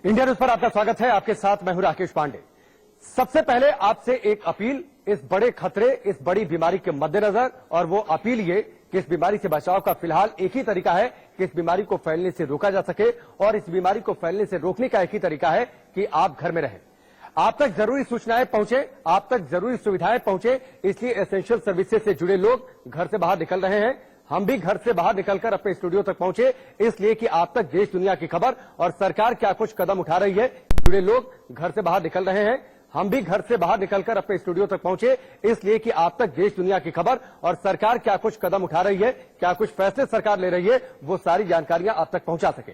India news पर आपका स्वागत है। आपके साथ मैं हूं राकेश पांडे। सबसे पहले आपसे एक अपील, इस बड़े खतरे, इस बड़ी बीमारी के मद्देनजर, और वो अपील ये कि इस बीमारी से बचाव का फिलहाल एक ही तरीका है कि इस बीमारी को फैलने से रोका जा सके, और इस बीमारी को फैलने से रोकने का एक ही तरीका है कि आप घर में रहें। आप तक जरूरी सूचनाएं पहुंचे, आप तक जरूरी सुविधाएं पहुंचे, इसलिए एसेंशियल सर्विसेज से जुड़े लोग घर से बाहर निकल रहे हैं। हम भी घर से बाहर निकलकर अपने स्टूडियो तक पहुंचे, इसलिए कि आप तक देश दुनिया की खबर और सरकार क्या कुछ कदम उठा रही है। जुड़े लोग घर से बाहर निकल रहे हैं। हम भी घर से बाहर निकलकर अपने स्टूडियो तक पहुंचे, इसलिए कि आप तक देश दुनिया की खबर और सरकार क्या कुछ कदम उठा रही है, क्या कुछ फैसले सरकार ले रही है, वो सारी जानकारियां आप तक पहुंचा सके।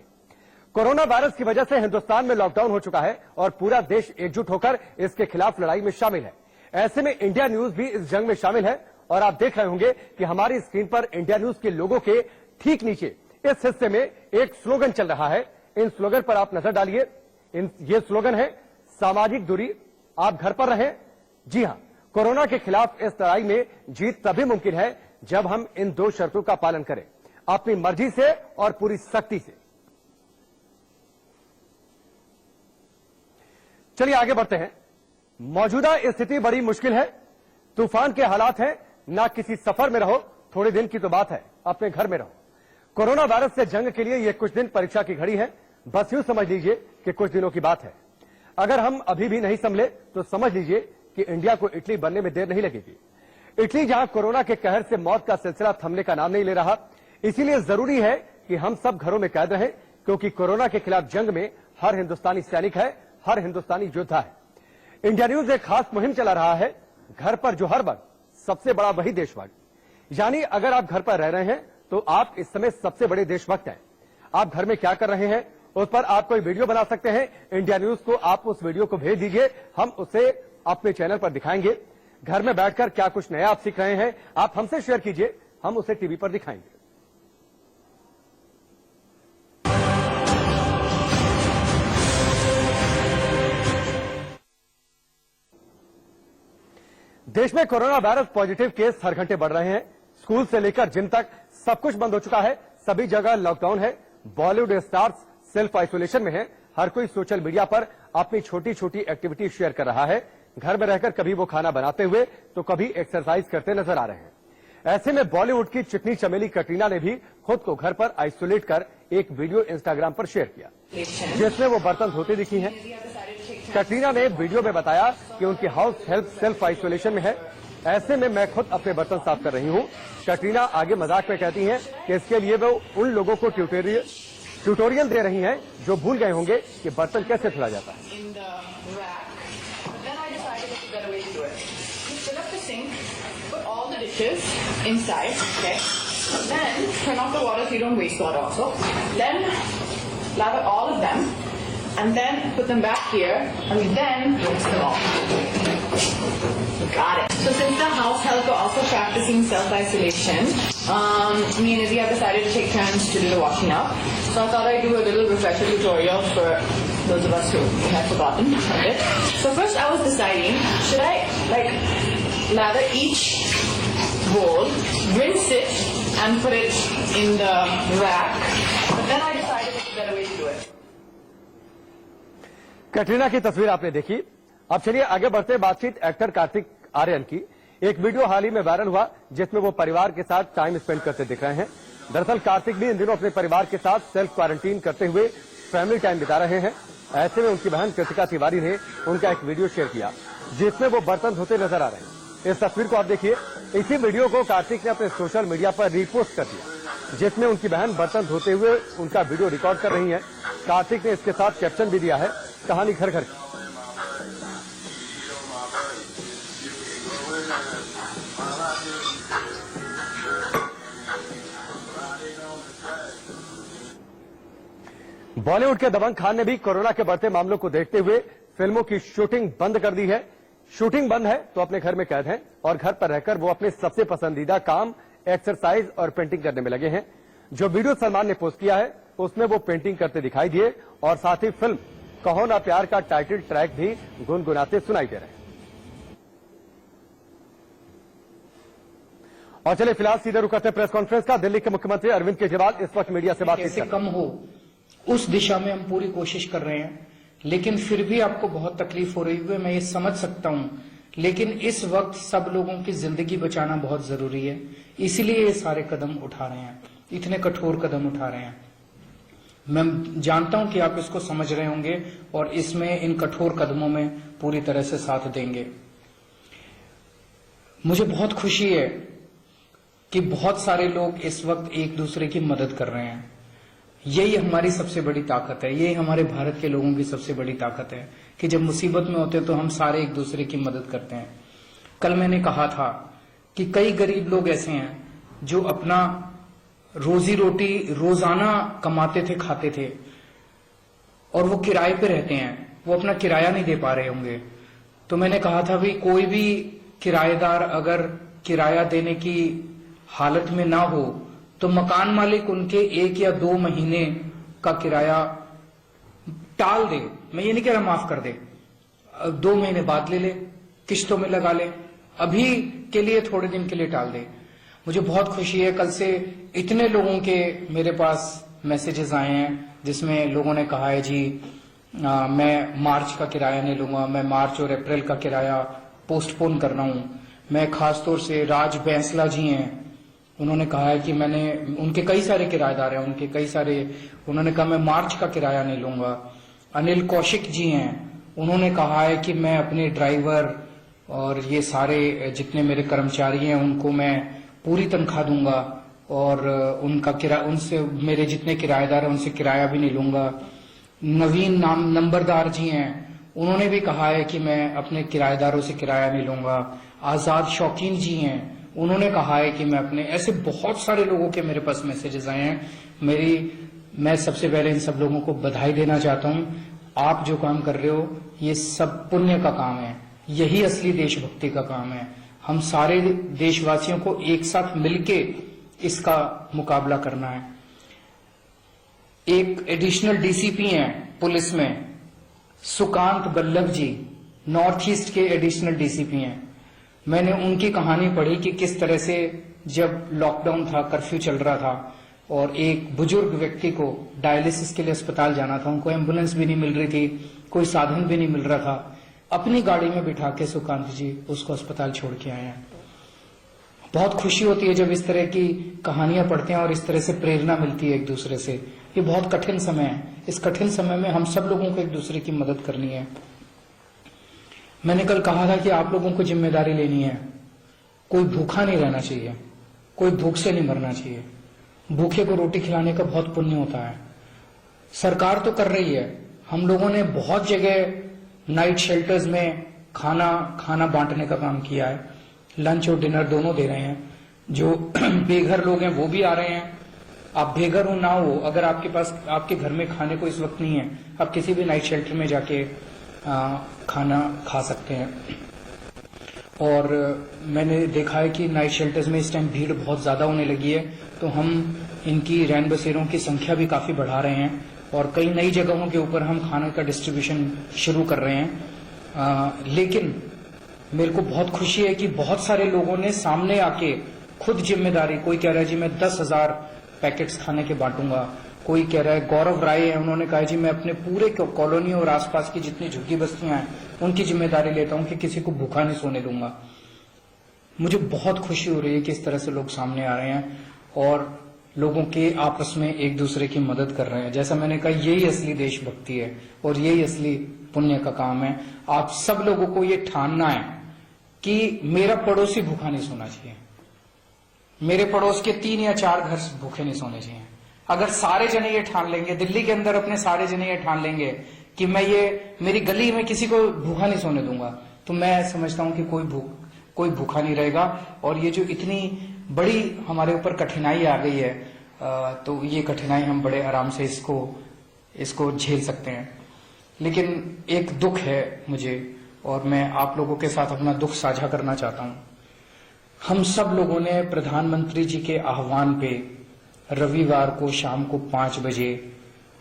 कोरोना वायरस की वजह से हिंदुस्तान में लॉकडाउन हो चुका है और पूरा देश एकजुट होकर इसके खिलाफ लड़ाई में शामिल है। ऐसे में इंडिया न्यूज भी इस जंग में शामिल है, और आप देख रहे होंगे कि हमारी स्क्रीन पर इंडिया न्यूज के लोगों के ठीक नीचे इस हिस्से में एक स्लोगन चल रहा है। इन स्लोगन पर आप नजर डालिए। ये स्लोगन है, सामाजिक दूरी, आप घर पर रहें। जी हां, कोरोना के खिलाफ इस लड़ाई में जीत तभी मुमकिन है जब हम इन दो शर्तों का पालन करें, अपनी मर्जी से और पूरी सख्ती से। चलिए आगे बढ़ते हैं। मौजूदा स्थिति बड़ी मुश्किल है, तूफान के हालात हैं। ना किसी सफर में रहो, थोड़े दिन की तो बात है, अपने घर में रहो। कोरोना वायरस से जंग के लिए ये कुछ दिन परीक्षा की घड़ी है। बस यूं समझ लीजिए कि कुछ दिनों की बात है। अगर हम अभी भी नहीं संभले तो समझ लीजिए कि इंडिया को इटली बनने में देर नहीं लगेगी। इटली जहां कोरोना के कहर से मौत का सिलसिला थमने का नाम नहीं ले रहा, इसीलिए जरूरी है कि हम सब घरों में कैद रहें, क्योंकि कोरोना के खिलाफ जंग में हर हिंदुस्तानी सैनिक है, हर हिंदुस्तानी योद्धा है। इंडिया न्यूज एक खास मुहिम चला रहा है, घर पर जो हर वक्त सबसे बड़ा वही देशभक्त। यानी अगर आप घर पर रह रहे हैं तो आप इस समय सबसे बड़े देशभक्त हैं। आप घर में क्या कर रहे हैं उस पर आप कोई वीडियो बना सकते हैं। इंडिया न्यूज को आप उस वीडियो को भेज दीजिए, हम उसे अपने चैनल पर दिखाएंगे। घर में बैठकर क्या कुछ नया आप सीख रहे हैं, आप हमसे शेयर कीजिए, हम उसे टीवी पर दिखाएंगे। देश में कोरोना वायरस पॉजिटिव केस हर घंटे बढ़ रहे हैं। स्कूल से लेकर जिम तक सब कुछ बंद हो चुका है, सभी जगह लॉकडाउन है। बॉलीवुड स्टार्स सेल्फ आइसोलेशन में है। हर कोई सोशल मीडिया पर अपनी छोटी छोटी एक्टिविटी शेयर कर रहा है। घर में रहकर कभी वो खाना बनाते हुए तो कभी एक्सरसाइज करते नजर आ रहे हैं। ऐसे में बॉलीवुड की चिकनी चमेली कटरीना ने भी खुद को घर पर आइसोलेट कर एक वीडियो इंस्टाग्राम पर शेयर किया, जिसमें वो बर्तन धोते दिखी हैं। कटरीना ने वीडियो में बताया कि उनकी हाउस हेल्प सेल्फ आइसोलेशन में है। ऐसे में मैं खुद अपने बर्तन साफ कर रही हूं। कटरीना आगे मजाक में कहती हैं कि इसके लिए वो उन लोगों को ट्यूटोरियल दे रही हैं जो भूल गए होंगे कि बर्तन कैसे धुला जाता है। And then put them back here, and then rinse them off. Got it. So since the house help are also practicing self-isolation, me and Izzy have decided to take turns to do the washing up. So I thought I'd do a little refresher tutorial for those of us who have forgotten a bit. So first I was deciding, should I lather each bowl, rinse it, and put it in the rack? But then I decided it's a better way to do it. Katrina की तस्वीर आपने देखी। अब चलिए आगे बढ़ते। बातचीत actor Kartik Aaryan की। एक वीडियो हाल ही में वायरल हुआ जिसमें वो परिवार के साथ टाइम स्पेंड करते दिख रहे हैं। दरअसल कार्तिक भी इन दिनों अपने परिवार के साथ सेल्फ क्वारंटीन करते हुए फैमिली टाइम बिता रहे हैं। ऐसे में उनकी बहन कृतिका तिवारी ने उनका एक वीडियो शेयर किया जिसमें वो बर्तन धोते नजर आ रहे हैं। इस तस्वीर को आप देखिए। इसी वीडियो को कार्तिक ने अपने सोशल मीडिया पर रीपोस्ट कर दिया, जिसमें उनकी बहन बर्तन धोते हुए उनका वीडियो रिकॉर्ड कर रही है। कार्तिक ने इसके साथ कैप्शन भी दिया है, कहानी घर घर की। बॉलीवुड के दबंग खान ने भी कोरोना के बढ़ते मामलों को देखते हुए फिल्मों की शूटिंग बंद कर दी है। शूटिंग बंद है तो अपने घर में कैद हैं और घर पर रहकर वो अपने सबसे पसंदीदा काम एक्सरसाइज और पेंटिंग करने में लगे हैं। जो वीडियो सलमान ने पोस्ट किया है उसमें वो पेंटिंग करते दिखाई दिए और साथ ही फिल्म कहो ना प्यार का टाइटल ट्रैक भी गुनगुनाते सुनाई दे रहे हैं। और चलिए फिलहाल सीधे रुक करते प्रेस कॉन्फ्रेंस का। दिल्ली के मुख्यमंत्री अरविंद केजरीवाल इस वक्त मीडिया से बातचीत कैसे कम हो उस दिशा में हम पूरी कोशिश कर रहे हैं। लेकिन फिर भी आपको बहुत तकलीफ हो रही है, मैं ये समझ सकता हूं। लेकिन इस वक्त सब लोगों की जिंदगी बचाना बहुत जरूरी है, इसलिए ये सारे कदम उठा रहे हैं, इतने कठोर कदम उठा रहे हैं। मैं जानता हूं कि आप इसको समझ रहे होंगे और इसमें इन कठोर कदमों में पूरी तरह से साथ देंगे। मुझे बहुत खुशी है कि बहुत सारे लोग इस वक्त एक दूसरे की मदद कर रहे हैं। यही हमारी सबसे बड़ी ताकत है, यही हमारे भारत के लोगों की सबसे बड़ी ताकत है कि जब मुसीबत में होते हैं तो हम सारे एक दूसरे की मदद करते हैं। कल मैंने कहा था कि कई गरीब लोग ऐसे हैं जो अपना रोजी रोटी रोजाना कमाते थे, खाते थे, और वो किराए पे रहते हैं, वो अपना किराया नहीं दे पा रहे होंगे। तो मैंने कहा था भाई, कोई भी किराएदार अगर किराया देने की हालत में ना हो तो मकान मालिक उनके 1 या 2 महीने का किराया टाल दे। मैं ये नहीं कह रहा माफ कर दे, 2 महीने बाद ले ले, किश्तों में लगा ले, अभी के लिए थोड़े दिन के लिए टाल दे। मुझे बहुत खुशी है, कल से इतने लोगों के मेरे पास मैसेजेस आए हैं जिसमें लोगों ने कहा है जी मैं मार्च का किराया नहीं लूंगा, मैं मार्च और अप्रैल का किराया पोस्टपोन कर रहा हूं। मैं खासतौर से राज बैंसला जी हैं, उन्होंने कहा है कि मैंने, उनके कई सारे किराएदार हैं, उनके कई सारे, उन्होंने कहा मैं मार्च का किराया नहीं लूंगा। अनिल कौशिक जी हैं, उन्होंने कहा है कि मैं अपने ड्राइवर और ये सारे जितने मेरे कर्मचारी हैं उनको मैं पूरी तनख्वाह दूंगा और उनका किराया, उनसे मेरे जितने किराएदार हैं उनसे किराया भी नहीं लूंगा। नवीन नंबरदार जी हैं, उन्होंने भी कहा है कि मैं अपने किराएदारों से किराया नहीं लूंगा। आजाद शौकीन जी हैं, उन्होंने कहा है कि मैं अपने, ऐसे बहुत सारे लोगों के मेरे पास मैसेजेस आए हैं। मैं सबसे पहले इन सब लोगों को बधाई देना चाहता हूं। आप जो काम कर रहे हो ये सब पुण्य का काम है, यही असली देशभक्ति का काम है। हम सारे देशवासियों को एक साथ मिलके इसका मुकाबला करना है। एक एडिशनल डीसीपी हैं पुलिस में, सुकांत बल्लभ जी, नॉर्थ ईस्ट के एडिशनल डीसीपी हैं। मैंने उनकी कहानी पढ़ी कि किस तरह से जब लॉकडाउन था, कर्फ्यू चल रहा था और एक बुजुर्ग व्यक्ति को डायलिसिस के लिए अस्पताल जाना था, उनको एम्बुलेंस भी नहीं मिल रही थी, कोई साधन भी नहीं मिल रहा था, अपनी गाड़ी में बिठा के सुकांत जी उसको अस्पताल छोड़ के आए हैं। बहुत खुशी होती है जब इस तरह की कहानियां पढ़ते हैं और इस तरह से प्रेरणा मिलती है एक दूसरे से। ये बहुत कठिन समय है, इस कठिन समय में हम सब लोगों को एक दूसरे की मदद करनी है। मैंने कल कहा था कि आप लोगों को जिम्मेदारी लेनी है, कोई भूखा नहीं रहना चाहिए, कोई भूख से नहीं मरना चाहिए। भूखे को रोटी खिलाने का बहुत पुण्य होता है। सरकार तो कर रही है, हम लोगों ने बहुत जगह नाइट शेल्टर्स में खाना बांटने का काम किया है, लंच और डिनर दोनों दे रहे हैं। जो बेघर लोग हैं वो भी आ रहे हैं। आप बेघर हो ना हो, अगर आपके पास, आपके घर में खाने को इस वक्त नहीं है, आप किसी भी नाइट शेल्टर में जाके खाना खा सकते हैं। और मैंने देखा है कि नाइट शेल्टर्स में इस टाइम भीड़ बहुत ज्यादा होने लगी है, तो हम इनकी रैन बसेरों की संख्या भी काफी बढ़ा रहे हैं और कई नई जगहों के ऊपर हम खाने का डिस्ट्रीब्यूशन शुरू कर रहे हैं। लेकिन मेरे को बहुत खुशी है कि बहुत सारे लोगों ने सामने आके खुद जिम्मेदारी, कोई कह रहा है जी मैं 10,000 पैकेट्स खाने के बांटूंगा, कोई कह रहा है, गौरव राय है, उन्होंने कहा जी मैं अपने पूरे कॉलोनी और आसपास की जितनी झुग्गी बस्तियां हैं उनकी जिम्मेदारी लेता हूं कि किसी को भूखा नहीं सोने दूंगा। मुझे बहुत खुशी हो रही है कि इस तरह से लोग सामने आ रहे हैं और लोगों के आपस में एक दूसरे की मदद कर रहे हैं। जैसा मैंने कहा, यही असली देशभक्ति है और यही असली पुण्य का काम है। आप सब लोगों को ये ठानना है कि मेरा पड़ोसी भूखा नहीं सोना चाहिए, मेरे पड़ोस के 3 या 4 घर भूखे नहीं सोने चाहिए। अगर सारे जने ये ठान लेंगे, दिल्ली के अंदर अपने सारे जने ये ठान लेंगे कि मैं ये मेरी गली में किसी को भूखा नहीं सोने दूंगा, तो मैं समझता हूं कि कोई भूखा नहीं रहेगा। और ये जो इतनी बड़ी हमारे ऊपर कठिनाई आ गई है, तो ये कठिनाई हम बड़े आराम से इसको झेल सकते हैं। लेकिन एक दुख है मुझे, और मैं आप लोगों के साथ अपना दुख साझा करना चाहता हूं। हम सब लोगों ने प्रधानमंत्री जी के आह्वान पे रविवार को शाम को 5 बजे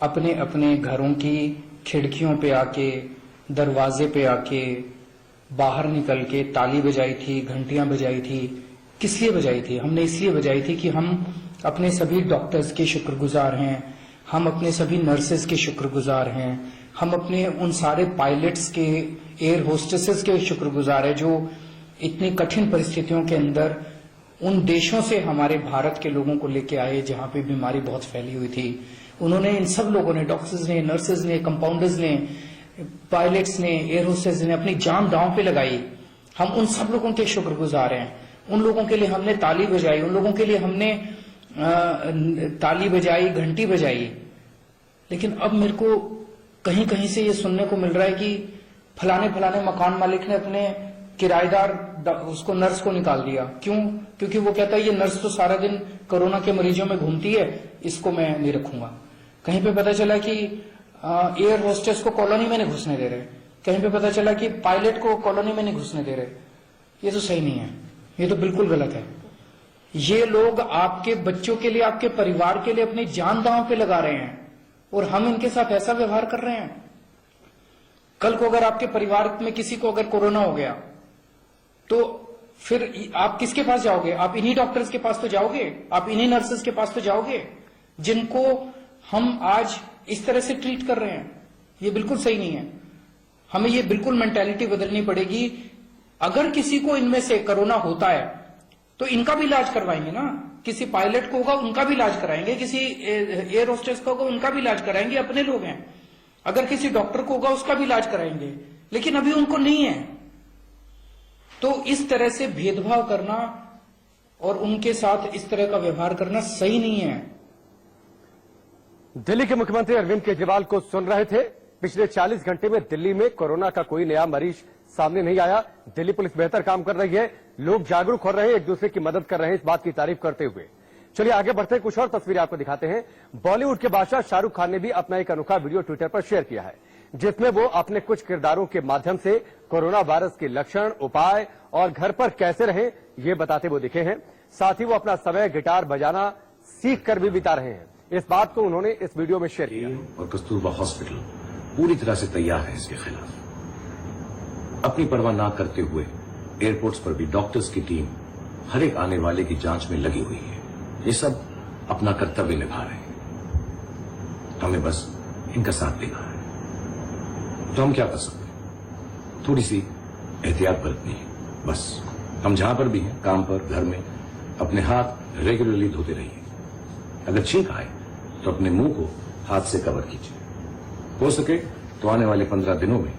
अपने अपने घरों की खिड़कियों पे आके, दरवाजे पे आके, बाहर निकल के ताली बजाई थी, घंटियां बजाई थी। किस लिए बजाई थी? हमने इसलिए बजाई थी कि हम अपने सभी डॉक्टर्स के शुक्रगुजार हैं, हम अपने सभी नर्सेज के शुक्रगुजार हैं, हम अपने उन सारे पायलट्स के, एयर होस्टेसेस के शुक्रगुजार है जो इतनी कठिन परिस्थितियों के अंदर उन देशों से हमारे भारत के लोगों को लेके आए जहां पे बीमारी बहुत फैली हुई थी। उन्होंने, इन सब लोगों ने, डॉक्टर्स ने, नर्सेज ने, कंपाउंडर्स ने, पायलट्स ने, एयर होस्टेस ने अपनी जान दांव पे लगाई। हम उन सब लोगों के शुक्रगुजार हैं। उन लोगों के लिए हमने ताली बजाई, उन लोगों के लिए हमने ताली बजाई, घंटी बजाई। लेकिन अब मेरे को कहीं कहीं से ये सुनने को मिल रहा है कि फलाने फलाने मकान मालिक ने अपने किराएदार उसको, नर्स को निकाल दिया। क्यों? क्योंकि वो कहता है ये नर्स तो सारा दिन कोरोना के मरीजों में घूमती है, इसको मैं नहीं रखूंगा। कहीं पे पता चला कि एयर होस्टेस को कॉलोनी में नहीं घुसने दे रहे, कहीं पे पता चला कि पायलट को कॉलोनी में नहीं घुसने दे रहे। ये तो सही नहीं है, ये तो बिल्कुल गलत है। ये लोग आपके बच्चों के लिए, आपके परिवार के लिए अपनी जान दांव पे लगा रहे हैं और हम इनके साथ ऐसा व्यवहार कर रहे हैं। कल को अगर आपके परिवार में किसी को अगर कोरोना हो गया तो फिर आप किसके पास जाओगे? आप इन्हीं डॉक्टर्स के पास तो जाओगे, आप इन्हीं नर्सेस के पास तो जाओगे जिनको हम आज इस तरह से ट्रीट कर रहे हैं। ये बिल्कुल सही नहीं है। हमें ये बिल्कुल मेंटालिटी बदलनी पड़ेगी। अगर किसी को इनमें से कोरोना होता है तो इनका भी इलाज करवाएंगे ना। किसी पायलट को होगा उनका भी इलाज कराएंगे, किसी एयर होस्टेस को होगा उनका भी इलाज कराएंगे, अपने लोग हैं। अगर किसी डॉक्टर को होगा उसका भी इलाज कराएंगे, लेकिन अभी उनको नहीं है। तो इस तरह से भेदभाव करना और उनके साथ इस तरह का व्यवहार करना सही नहीं है। दिल्ली के मुख्यमंत्री अरविंद केजरीवाल को सुन रहे थे। पिछले 40 घंटे में दिल्ली में कोरोना का कोई नया मरीज सामने नहीं आया। दिल्ली पुलिस बेहतर काम कर रही है, लोग जागरूक हो रहे हैं, एक दूसरे की मदद कर रहे हैं, इस बात की तारीफ करते हुए। चलिए आगे बढ़ते हैं, कुछ और तस्वीरें आपको दिखाते हैं। बॉलीवुड के बादशाह शाहरुख खान ने भी अपना एक अनोखा वीडियो ट्विटर पर शेयर किया है, जिसमें वो अपने कुछ किरदारों के माध्यम से कोरोना वायरस के लक्षण, उपाय और घर पर कैसे रहें ये बताते हुए दिखे हैं। साथ ही वो अपना समय गिटार बजाना सीख कर भी बिता रहे हैं। इस बात को उन्होंने इस वीडियो में शेयर किया। और कस्तूरबा हॉस्पिटल पूरी तरह से तैयार है इसके खिलाफ। अपनी परवाह ना करते हुए एयरपोर्ट्स पर भी डॉक्टर्स की टीम हर एक आने वाले की जांच में लगी हुई है। ये सब अपना कर्तव्य निभा रहे हैं, हमें बस इनका साथ देना है। तो हम क्या कर सकते हैं? थोड़ी सी एहतियात बरतनी है बस। हम जहां पर भी हैं, काम पर, घर में, अपने हाथ रेगुलरली धोते रहिए। अगर छींक आए तो अपने मुंह को हाथ से कवर कीजिए। हो सके तो आने वाले 15 दिनों में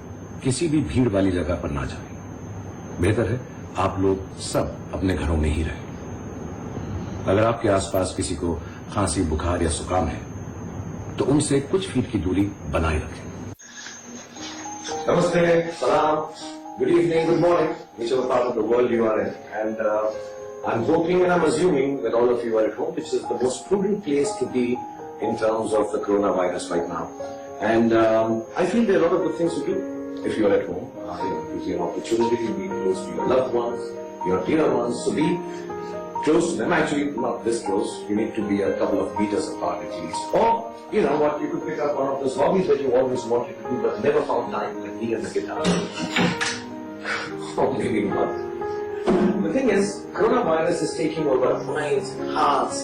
किसी भी भीड़ वाली जगह पर ना जाएं। बेहतर है आप लोग सब अपने घरों में ही रहें। अगर आपके आसपास किसी को खांसी, बुखार या जुकाम है तो उनसे कुछ फीट की दूरी बनाए रखें। Namaste, salam, good evening, good morning, whichever part of the world you are in. And I'm hoping and I'm assuming that all of you are at home, which is the most prudent place to be in terms of the coronavirus right now. And I feel there are a lot of good things to do if you're at home. Gives you an opportunity to be close to your loved ones, your dear ones. So be close to them. Actually, not this close. You need to be a couple of meters apart at least. Or, you know what, you could pick up one of those hobbies that you always wanted to do but never found time, like me and the guitar. Or maybe not. The thing is, coronavirus is taking over our minds, hearts,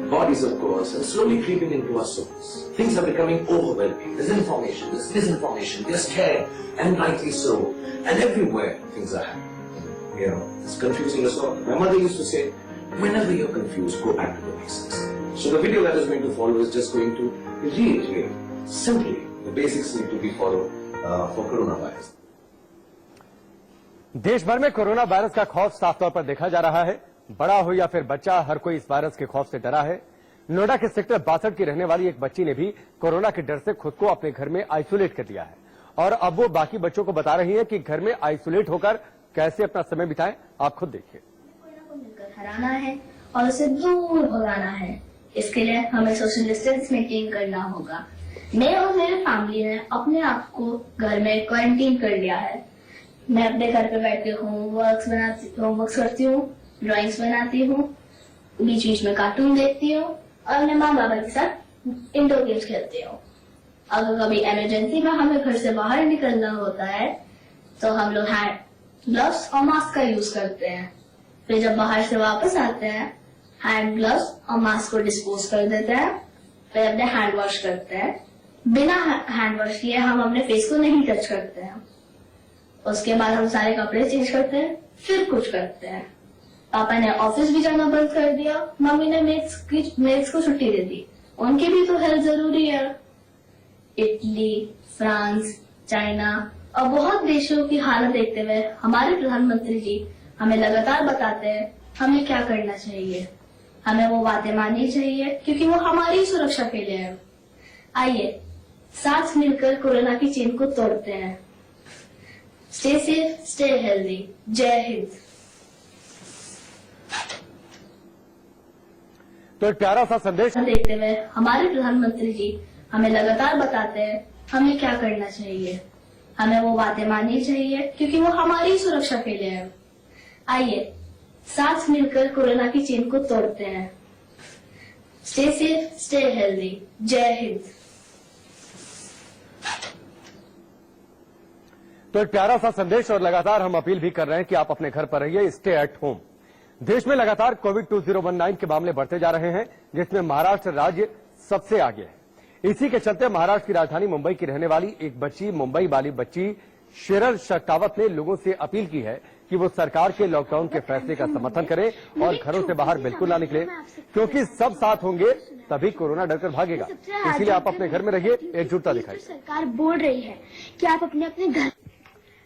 bodies of course, and slowly creeping into our souls. Things are becoming overwhelming. There's information, there's disinformation, there's scared, and rightly so. And everywhere things are happening. You know, it's confusing us all. My mother used to say, whenever you're confused, go back to the basics. So the video that is going to follow is just going to reiterate simply the basics need to be followed for coronavirus. देश भर में corona virus का खौफ साफ तौर पर देखा जा रहा है। बड़ा हो या फिर बच्चा, हर कोई इस वायरस के खौफ से डरा है। नोएडा के सेक्टर 62 की रहने वाली एक बच्ची ने भी कोरोना के डर से खुद को अपने घर में आइसोलेट कर दिया है और अब वो बाकी बच्चों को बता रही है कि घर में आइसोलेट होकर कैसे अपना समय बिताएं। आप खुद देखिए। कोरोना को मिलकर हराना है और उसे दूर भगाना है। इसके लिए हमें सोशल डिस्टेंस मेंटेन करना होगा। मैं और मेरे फैमिली ने अपने आप को घर में क्वारंटीन कर लिया है। मैं अपने घर पे बैठ के होमवर्क करती हूँ, ड्राइंग्स बनाती हूँ, बीच बीच में कार्टून देखती हूँ और अपने माँ बाबा के साथ इंडोर गेम्स खेलती हूँ। अगर कभी इमरजेंसी में हमें घर से बाहर निकलना होता है तो हम लोग हैंड ग्लव्स और मास्क का यूज करते हैं। फिर जब बाहर से वापस आते हैं हैंड ग्लव्स और मास्क को डिस्पोज कर देते हैं। फिर अपने हैंड वॉश करते हैं। बिना हैंड वॉश किए हम अपने फेस को नहीं टच करते हैं। उसके बाद हम सारे कपड़े चेंज करते हैं, फिर कुछ करते हैं। पापा ने ऑफिस भी जाना बंद कर दिया, मम्मी ने मेड्स को छुट्टी दे दी। उनकी भी तो हेल्थ जरूरी है। इटली, फ्रांस, चाइना और बहुत देशों की हालत देखते हुए हमारे प्रधानमंत्री जी हमें लगातार बताते हैं हमें क्या करना चाहिए। हमें वो बातें माननी चाहिए क्योंकि वो हमारी सुरक्षा के लिए है। आइए साथ मिलकर कोरोना की चेन को तोड़ते हैं। Stay safe, stay healthy. जय हिंद। तो एक प्यारा सा संदेश देखते हुए हमारे प्रधानमंत्री जी हमें लगातार बताते हैं हमें क्या करना चाहिए। हमें वो बातें माननी चाहिए क्योंकि वो हमारी सुरक्षा के लिए है। आइए साथ मिलकर कोरोना की चेन को तोड़ते हैं। Stay safe, stay healthy. जय हिंद। तो एक प्यारा सा संदेश और लगातार हम अपील भी कर रहे हैं कि आप अपने घर पर रहिए, स्टे एट होम। देश में लगातार कोविड 2019 के मामले बढ़ते जा रहे हैं, जिसमें महाराष्ट्र राज्य सबसे आगे है। इसी के चलते महाराष्ट्र की राजधानी मुंबई की रहने वाली एक बच्ची, मुंबई वाली बच्ची शेरल शकावत ने लोगों से अपील की है कि वो सरकार के लॉकडाउन के फैसले का समर्थन करें और घरों से बाहर बिल्कुल ना निकले, क्योंकि सब साथ होंगे तभी कोरोना डरकर भागेगा। इसीलिए आप अपने घर में रहिए, एकजुटता दिखाइए। सरकार बोल रही है कि आप अपने अपने घर।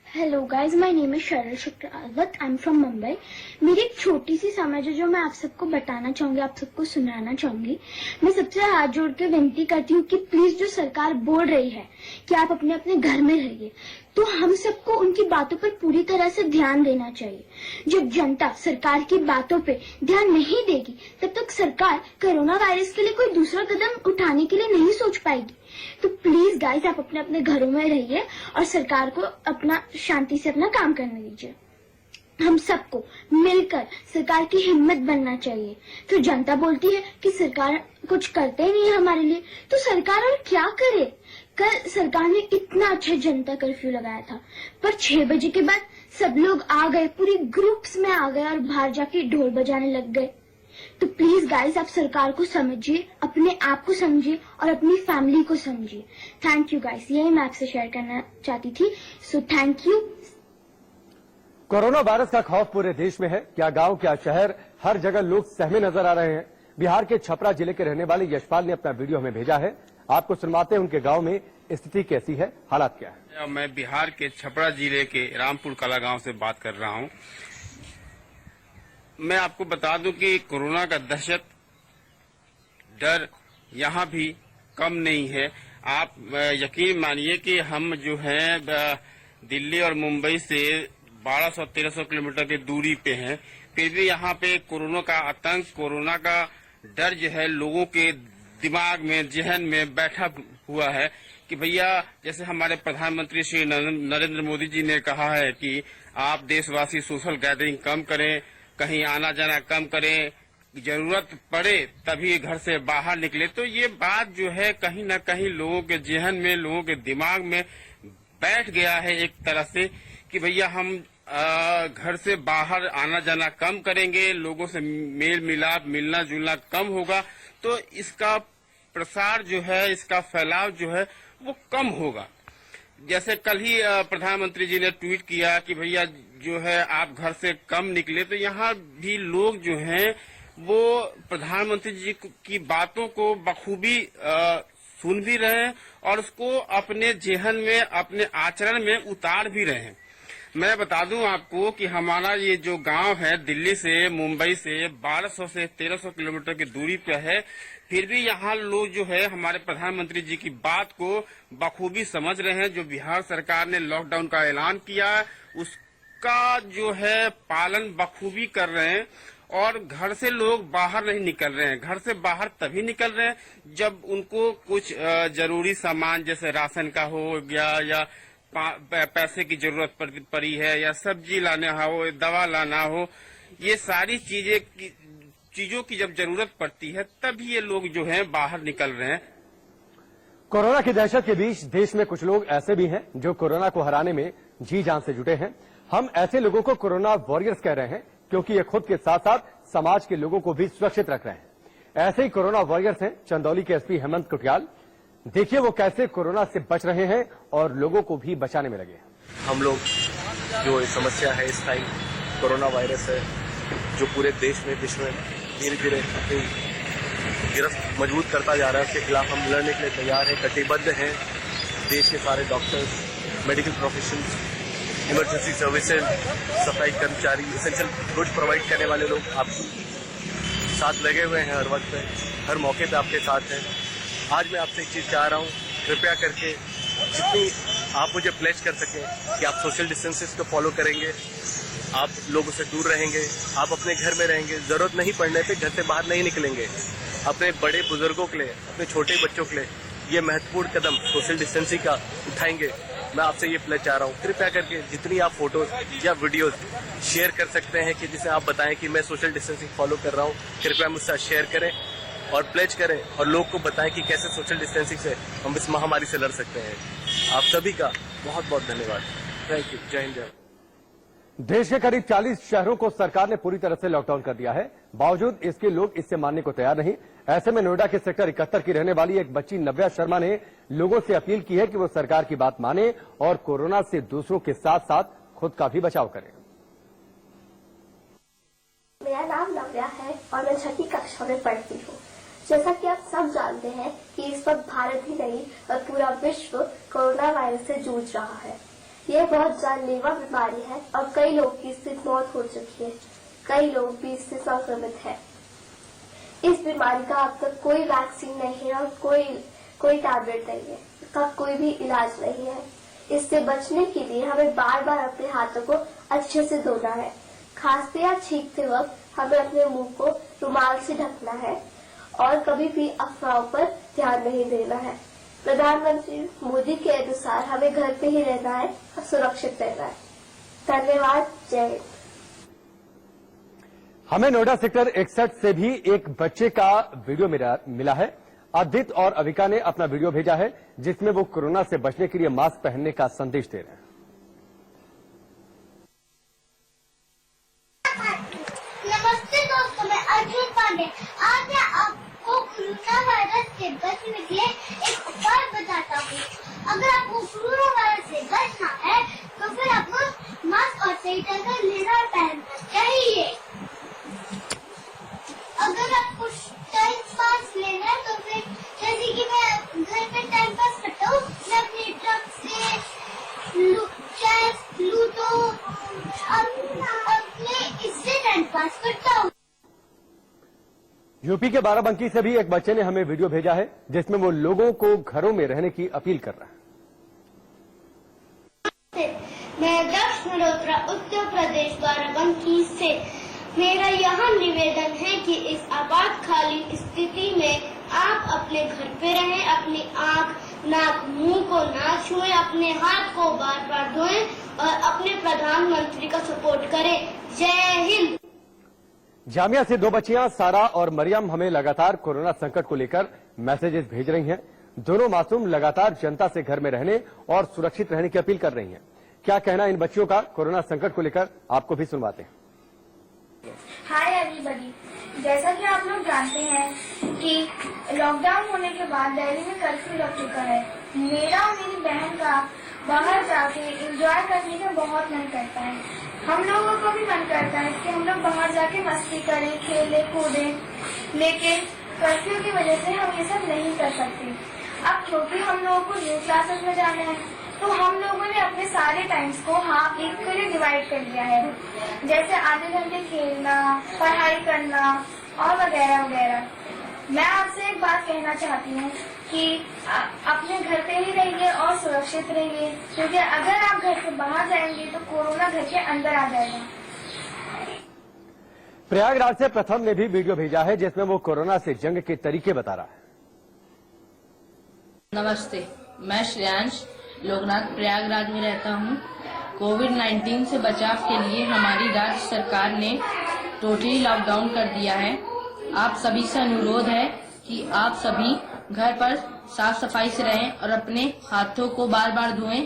Hello guys, my name is Cheryl Shekhawat, I am from Mumbai. मेरी एक छोटी सी समझ है जो मैं आप सबको बताना चाहूंगी, आप सबको सुनाना चाहूंगी। मैं सबसे हाथ जोड़ के विनती करती हूँ कि प्लीज जो सरकार बोल रही है कि आप अपने अपने घर में रहिए, तो हम सबको उनकी बातों पर पूरी तरह से ध्यान देना चाहिए। जब जनता सरकार की बातों पे ध्यान नहीं देगी तब तक सरकार कोरोना वायरस के लिए कोई दूसरा कदम उठाने के लिए नहीं सोच पाएगी। तो प्लीज गाइस, आप अपने अपने घरों में रहिए और सरकार को अपना शांति से अपना काम करने दीजिए। हम सबको मिलकर सरकार की हिम्मत बनना चाहिए। तो जनता बोलती है कि सरकार कुछ करते ही नहीं है हमारे लिए, तो सरकार और क्या करे। कल सरकार ने इतना अच्छा जनता कर्फ्यू लगाया था, पर 6 बजे के बाद सब लोग आ गए, पूरे ग्रुप्स में आ गए और बाहर जाके ढोल बजाने लग गए। तो प्लीज गाइस, आप सरकार को समझिए, अपने आप को समझिए और अपनी फैमिली को समझिए। थैंक यू गाइस, यही मैं आपसे शेयर करना चाहती थी। So thank you. Corona virus का खौफ पूरे देश में है। क्या गांव, क्या शहर, हर जगह लोग सहमे नजर आ रहे हैं। बिहार के छपरा जिले के रहने वाले यशपाल ने अपना वीडियो हमें भेजा है। आपको सुनवाते हैं उनके गांव में स्थिति कैसी है, हालात क्या है। मैं बिहार के छपरा जिले के रामपुर कला गांव से बात कर रहा हूं। मैं आपको बता दूं कि कोरोना का दहशत, डर यहाँ भी कम नहीं है। आप यकीन मानिए कि हम जो है दिल्ली और मुंबई से 1200-1300 किलोमीटर की दूरी पे हैं, फिर भी यहाँ पे कोरोना का आतंक, कोरोना का डर जो है लोगों के दिमाग में, जहन में बैठा हुआ है कि भैया, जैसे हमारे प्रधानमंत्री श्री नरेंद्र मोदी जी ने कहा है कि आप देशवासी सोशल गैदरिंग कम करें, कहीं आना जाना कम करें, जरूरत पड़े तभी घर से बाहर निकले। तो ये बात जो है कहीं न कहीं लोगों के जहन में, लोगों के दिमाग में बैठ गया है एक तरह से कि भैया हम घर से बाहर आना जाना कम करेंगे, लोगों से मेल मिलाप, मिलना जुलना कम होगा, तो इसका प्रसार जो है, इसका फैलाव जो है वो कम होगा। जैसे कल ही प्रधानमंत्री जी ने ट्वीट किया कि भैया जो है आप घर से कम निकले, तो यहाँ भी लोग जो हैं वो प्रधानमंत्री जी की बातों को बखूबी सुन भी रहे हैं और उसको अपने जेहन में, अपने आचरण में उतार भी रहे हैं। मैं बता दूं आपको कि हमारा ये जो गांव है दिल्ली से, मुंबई से 1200 से 1300 किलोमीटर की दूरी पे है, फिर भी यहाँ लोग जो है हमारे प्रधानमंत्री जी की बात को बखूबी समझ रहे हैं। जो बिहार सरकार ने लॉकडाउन का ऐलान किया उसका जो है पालन बखूबी कर रहे हैं और घर से लोग बाहर नहीं निकल रहे हैं। घर से बाहर तभी निकल रहे हैं जब उनको कुछ जरूरी सामान जैसे राशन का हो गया या पैसे की जरूरत पड़ी है या सब्जी लाना हो, दवा लाना हो, ये सारी चीजों की जब जरूरत पड़ती है तभी ये लोग जो हैं बाहर निकल रहे हैं। कोरोना की दहशत के बीच देश में कुछ लोग ऐसे भी हैं जो कोरोना को हराने में जी जान से जुटे हैं। हम ऐसे लोगों को कोरोना वॉरियर्स कह रहे हैं क्योंकि ये खुद के साथ साथ समाज के लोगों को भी सुरक्षित रख रहे हैं। ऐसे ही कोरोना वॉरियर्स हैं चंदौली के एसपी हेमंत कुटियाल। देखिए वो कैसे कोरोना से बच रहे हैं और लोगों को भी बचाने में लगे हैं। हम लोग जो समस्या है इस टाइम कोरोना वायरस है जो पूरे देश में विश्व में धीरे धीरे अपनी गिरफ्त मजबूत करता जा रहा है, उसके खिलाफ हम लड़ने के लिए तैयार हैं, कटिबद्ध हैं। देश के सारे doctors, medical professionals, emergency services, सफाई कर्मचारी, एसेंशियल गुड्स प्रोवाइड करने वाले लोग आपके साथ लगे हुए हैं, हर वक्त पे, हर मौके पे आपके साथ हैं। आज मैं आपसे एक चीज़ चाह रहा हूँ, कृपया करके जितनी आप मुझे प्लेज कर सकें कि आप सोशल डिस्टेंसेस को फॉलो करेंगे, आप लोगों से दूर रहेंगे, आप अपने घर में रहेंगे, जरूरत नहीं पड़ने पे घर से बाहर नहीं निकलेंगे। अपने बड़े बुजुर्गों के लिए, अपने छोटे बच्चों के लिए ये महत्वपूर्ण कदम सोशल डिस्टेंसिंग का उठाएंगे। मैं आपसे ये प्लेज चाह रहा हूँ, कृपया करके जितनी आप फोटोज या वीडियोज शेयर कर सकते हैं कि जिसे आप बताएं कि मैं सोशल डिस्टेंसिंग फॉलो कर रहा हूँ, कृपया मुझसे शेयर करें और प्लेज करें और लोग को बताएं कि कैसे सोशल डिस्टेंसिंग से हम इस महामारी से लड़ सकते हैं। आप सभी का बहुत बहुत धन्यवाद। Thank you. जय हिंद, जय। देश के करीब 40 शहरों को सरकार ने पूरी तरह से लॉकडाउन कर दिया है। बावजूद इसके लोग इससे मानने को तैयार नहीं। ऐसे में नोएडा के सेक्टर 71 की रहने वाली एक बच्ची नव्या शर्मा ने लोगों से अपील की है कि वो सरकार की बात माने और कोरोना से दूसरों के साथ साथ खुद का भी बचाव करें। मेरा नाम नव्या है और मैं 6ठी कक्षा में पढ़ती हूँ। जैसा कि आप सब जानते हैं कि इस वक्त भारत ही नहीं और पूरा विश्व कोरोना वायरस से जूझ रहा है। यह बहुत जानलेवा बीमारी है और कई लोग की इससे मौत हो चुकी है, कई लोग भी इससे संक्रमित हैं। इस बीमारी का अब तक कोई वैक्सीन नहीं है और कोई टैबलेट नहीं है, इसका कोई भी इलाज नहीं है। इससे बचने के लिए हमें बार बार अपने हाथों को अच्छे से धोना है। खांसते या छींकते वक्त हमें अपने मुंह को रुमाल से ढकना है और कभी भी अफवाहों पर ध्यान नहीं देना है। प्रधानमंत्री मोदी के अनुसार हमें घर पे ही रहना है और सुरक्षित रहना है। धन्यवाद। जय हिंद। हमें नोएडा सेक्टर 61 से भी एक बच्चे का वीडियो मिला है। अदित और अविका ने अपना वीडियो भेजा है जिसमें वो कोरोना से बचने के लिए मास्क पहनने का संदेश दे रहे हैं। नमस्ते दोस्तों, मैं अर्जुन पांडे। आज मैं आपको कोरोना वायरस से बचने के लिए एक उपाय बताता हूँ। अगर आपको कोरोना वायरस से बचना है तो फिर आपको मास्क और सैनिटाइजर लेना और पहनना चाहिए। अगर आपको टाइम पास लेना है तो फिर जैसे कि मैं घर पे टाइम पास करता हूँ, मैं अपने ट्रक से चेस, लूडो अपने इससे टाइम पास करता हूँ। यूपी के बाराबंकी से भी एक बच्चे ने हमें वीडियो भेजा है जिसमें वो लोगों को घरों में रहने की अपील कर रहा है। मैं दक्ष मल्होत्रा उत्तर प्रदेश बाराबंकी से। मेरा यहाँ निवेदन है कि इस आपातकालीन स्थिति में आप अपने घर पे रहें, अपनी आँख, नाक, मुंह को ना छुएं, अपने हाथ को बार बार धोएं और अपने प्रधानमंत्री का सपोर्ट करें। जय हिंद। जामिया से 2 बच्चियां सारा और मरियम हमें लगातार कोरोना संकट को लेकर मैसेजेस भेज रही हैं। दोनों मासूम लगातार जनता से घर में रहने और सुरक्षित रहने की अपील कर रही हैं। क्या कहना इन बच्चियों का कोरोना संकट को लेकर, आपको भी सुनवाते हैं। हाय एवरीबॉडी, जैसा कि आप लोग जानते हैं कि लॉकडाउन होने के बाद दिल्ली में कर्फ्यू लग चुका है। मेरा और मेरी बहन का बाहर जाके एंजॉय करने का बहुत मन करता है। हम लोगों को भी मन करता है कि हम लोग बाहर जाके मस्ती करें, खेलें, कूदें, लेकिन कर्फ्यू की वजह से हम ये सब नहीं कर सकते। अब क्योंकि हम लोगों को न्यू क्लासेस में जाना है तो हम लोगों ने अपने सारे टाइम्स को इक्वली डिवाइड कर लिया है, जैसे आधे घंटे खेलना, पढ़ाई करना और वगैरह वगैरह। मैं आपसे एक बात कहना चाहती हूँ कि अपने घर पे ही रहिए और सुरक्षित रहिए, क्योंकि अगर आप घर से बाहर जाएंगे तो कोरोना घर के अंदर आ जाएगा। प्रयागराज से प्रथम ने भी वीडियो भेजा है जिसमें वो कोरोना से जंग के तरीके बता रहा है। नमस्ते, मैं श्रेयांश लोकनाथ प्रयागराज में रहता हूँ। कोविड-19 से बचाव के लिए हमारी राज्य सरकार ने टोटली लॉकडाउन कर दिया है। आप सभी से अनुरोध है कि आप सभी घर पर साफ सफाई से रहें और अपने हाथों को बार बार धोएं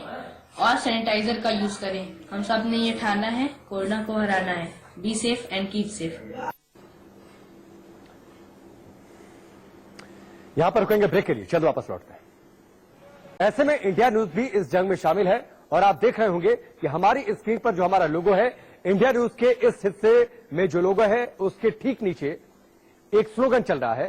और सैनिटाइजर का यूज करें। हम सब ने ये ठाना है, कोरोना को हराना है। Be safe and keep safe. यहां पर रुकेंगे ब्रेक के लिए, चलो वापस लौटते हैं। ऐसे में इंडिया न्यूज भी इस जंग में शामिल है और आप देख रहे होंगे कि हमारी स्क्रीन पर जो हमारा लोगो है, इंडिया न्यूज के इस हिस्से में जो लोगो है उसके ठीक नीचे एक स्लोगन चल रहा है